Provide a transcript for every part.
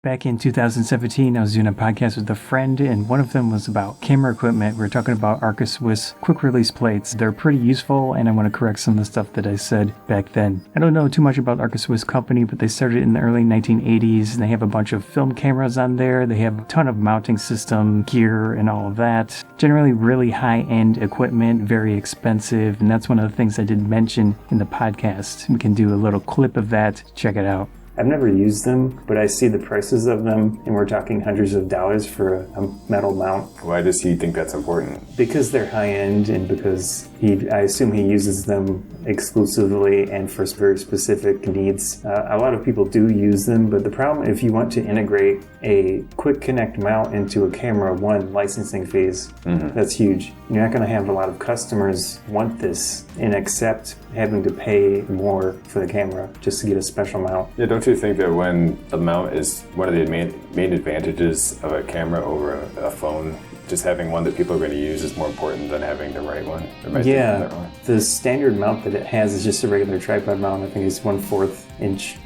Back in 2017, I was doing a podcast with a friend, and one of them was about camera equipment. We were talking about Arca-Swiss quick release plates. They're pretty useful, and I want to correct some of the stuff that I said back then. I don't know too much about Arca-Swiss company, but they started in the early 1980s, and they have a bunch of film cameras on there. They have a ton of mounting system gear and all of that. Generally really high-end equipment, very expensive, and that's one of the things I did mention in the podcast. We can do a little clip of that. Check it out. I've never used them, but I see the prices of them, and we're talking hundreds of dollars for a metal mount. Why does he think that's important? Because they're high-end, and because I assume he uses them exclusively and for very specific needs. A lot of people do use them, but the problem, if you want to integrate a quick connect mount into a camera, one, licensing fees, that's huge. You're not going to have a lot of customers want this and accept having to pay more for the camera just to get a special mount. Yeah, don't you think that when the mount is one of the main advantages of a camera over a phone, just having one that people are going to use is more important than having the right one? Yeah, the standard mount that it has is just a regular tripod mount. I think it's 1/4 inch.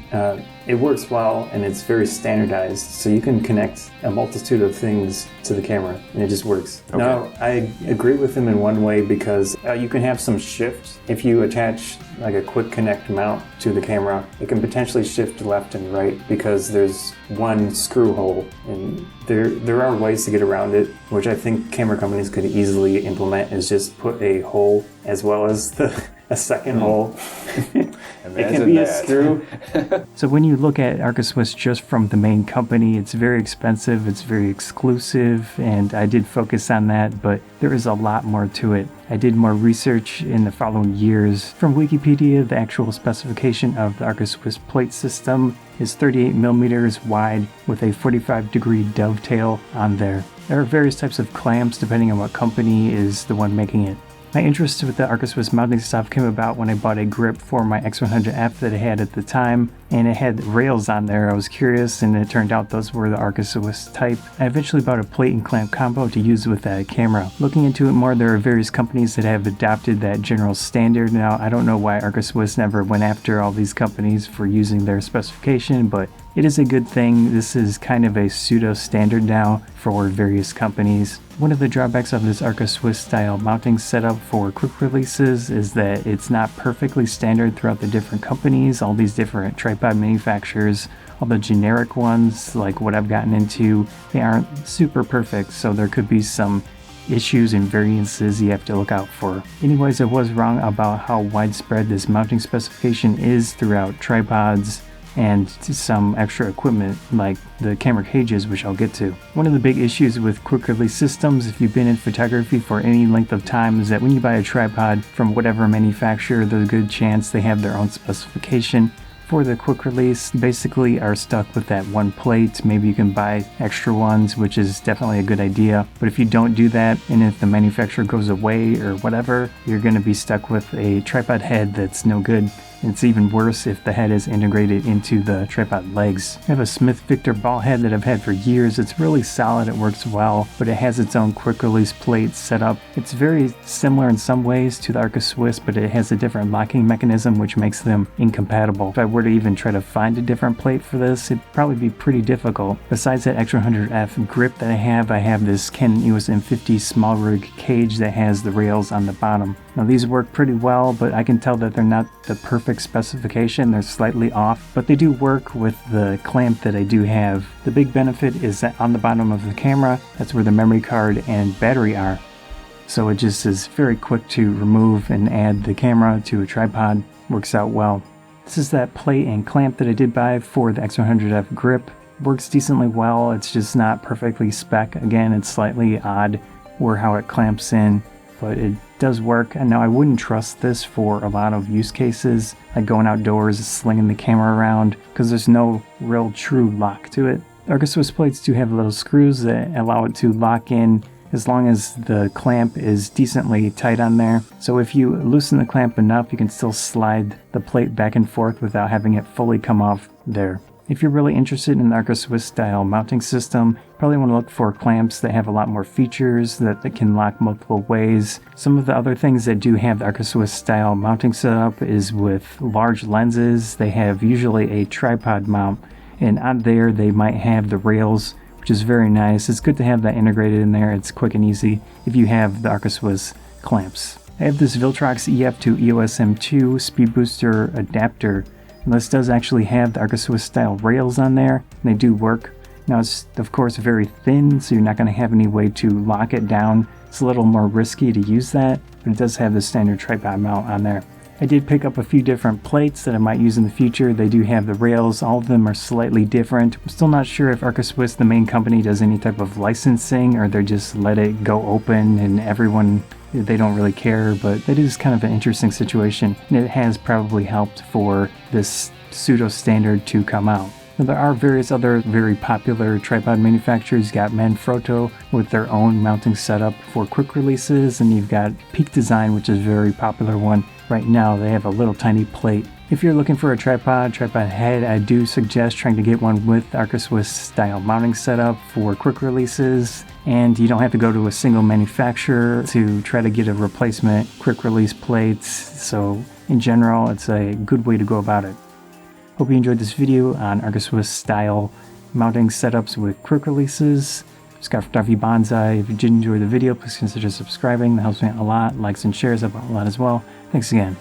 It works well, and it's very standardized, so you can connect a multitude of things to the camera, and it just works. Okay. Now, I agree with him in one way, because you can have some shift. If you attach like a quick connect mount to the camera, it can potentially shift left and right because there's one screw hole, and there are ways to get around it, which I think camera companies could easily implement, is just put a hole as well as a second hole. It can be a screw. So when you look at Arca-Swiss just from the main company, it's very expensive, it's very exclusive, and I did focus on that, but there is a lot more to it. I did more research in the following years. From Wikipedia, the actual specification of the Arca-Swiss plate system is 38 millimeters wide with a 45-degree dovetail on there. There are various types of clamps depending on what company is the one making it. My interest with the Arca-Swiss mounting stuff came about when I bought a grip for my X100F that I had at the time, and it had rails on there. I was curious, and it turned out those were the Arca-Swiss type. I eventually bought a plate and clamp combo to use with that camera. Looking into it more, there are various companies that have adopted that general standard. Now, I don't know why Arca-Swiss never went after all these companies for using their specification, but it is a good thing. This is kind of a pseudo-standard now for various companies. One of the drawbacks of this Arca-Swiss style mounting setup for quick releases is that it's not perfectly standard throughout the different companies, all these different tripod manufacturers. All the generic ones, like what I've gotten into, they aren't super perfect, so there could be some issues and variances you have to look out for. Anyways, I was wrong about how widespread this mounting specification is throughout tripods and some extra equipment like the camera cages, which I'll get to. One of the big issues with quick release systems, if you've been in photography for any length of time, is that when you buy a tripod from whatever manufacturer, there's a good chance they have their own specification. For the quick release, you basically are stuck with that one plate. Maybe you can buy extra ones, which is definitely a good idea. But if you don't do that, and if the manufacturer goes away or whatever, you're going to be stuck with a tripod head that's no good. It's even worse if the head is integrated into the tripod legs. I have a Smith Victor ball head that I've had for years. It's really solid, it works well, but it has its own quick release plate set up. It's very similar in some ways to the Arca-Swiss, but it has a different locking mechanism which makes them incompatible. If I were to even try to find a different plate for this, it'd probably be pretty difficult. Besides that X100F grip that I have this Canon EOS M50 small rig cage that has the rails on the bottom. Now these work pretty well, but I can tell that they're not the perfect specification. They're slightly off, but they do work with the clamp that I do have. The big benefit is that on the bottom of the camera, that's where the memory card and battery are. So it just is very quick to remove and add the camera to a tripod. Works out well. This is that plate and clamp that I did buy for the X100F grip. Works decently well. It's just not perfectly spec. Again, it's slightly odd or how it clamps in, but it does work. And now I wouldn't trust this for a lot of use cases, like going outdoors, slinging the camera around, because there's no real true lock to it. Arca-Swiss plates do have little screws that allow it to lock in as long as the clamp is decently tight on there. So if you loosen the clamp enough, you can still slide the plate back and forth without having it fully come off there. If you're really interested in the Arca-Swiss style mounting system, you probably want to look for clamps that have a lot more features that can lock multiple ways. Some of the other things that do have the Arca-Swiss style mounting setup is with large lenses. They have usually a tripod mount And on there, they might have the rails, which is very nice. It's good to have that integrated in there. It's quick and easy if you have the ArcaSwiss clamps. I have this Viltrox EF to EOS M2 speed booster adapter. And this does actually have the ArcaSwiss style rails on there, and they do work. Now it's of course very thin, so you're not going to have any way to lock it down. It's a little more risky to use that, but it does have the standard tripod mount on there. I did pick up a few different plates that I might use in the future. They do have the rails. All of them are slightly different. I'm still not sure if ArcaSwiss, the main company, does any type of licensing, or they just let it go open and everyone, they don't really care, but it is kind of an interesting situation, and it has probably helped for this pseudo standard to come out. Now, there are various other very popular tripod manufacturers. You've got Manfrotto with their own mounting setup for quick releases, and you've got Peak Design, which is a very popular one. Right now they have a little tiny plate. If you're looking for a tripod head, I do suggest trying to get one with ArcaSwiss style mounting setup for quick releases, and you don't have to go to a single manufacturer to try to get a replacement quick release plates. So in general, it's a good way to go about it. Hope you enjoyed this video on ArcaSwiss style mounting setups with quick releases. Scott from Banzai. If you did enjoy the video, please consider subscribing. That helps me out a lot. Likes and shares help out a lot as well. Thanks again.